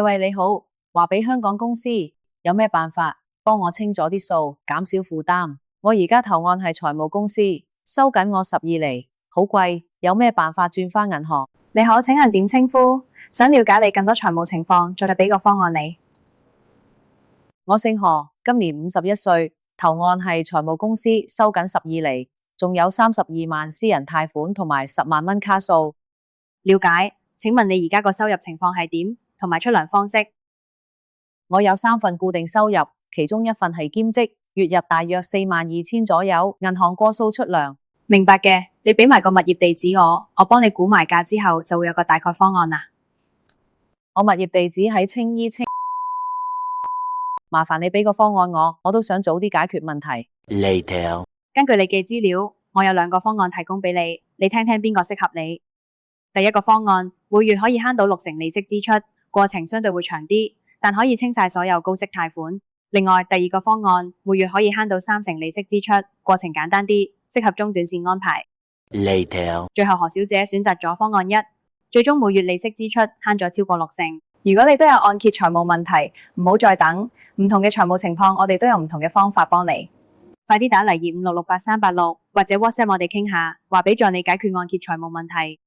喂，你好，話俾香港公司，有咩辦法幫我清咗啲數，減少負擔？我而家投案係財務公司，收緊我12厘，好貴，有咩辦法轉返銀行？你好，請問點稱呼？想了解你更多財務情況，再俾個方案你。我姓何，今年51歲，投案係財務公司，收緊12厘，仲有32萬私人貸款同埋10萬蚊卡數。了解，請問你而家個收入情況係點？同埋出糧方式？我有3份固定收入，其中一份係兼職，月入大約42000左右，銀行過數出糧。明白嘅，你俾埋個物業地址我幫你估埋價之後就會有個大概方案啦。我物業地址喺青衣青，麻煩你俾個方案我都想早啲解決問題。Later. 根據你嘅資料，我有2個方案提供俾你，你聽聽邊個適合你。第一個方案，每月可以慳到60%利息支出，過程相對會長啲，但可以清晒所有高息貸款。另外，第2個方案，每月可以慳到30%利息支出，過程簡單啲，適合中短線安排。Later. 最後何小姐選擇咗方案1，最終每月利息支出慳咗超過60%。如果你都有按揭財務問題，唔好再等，唔同嘅財務情況，我哋都有唔同嘅方法幫你。快啲打嚟25668386，或者 WhatsApp 我哋傾下，話俾助你解決按揭財務問題。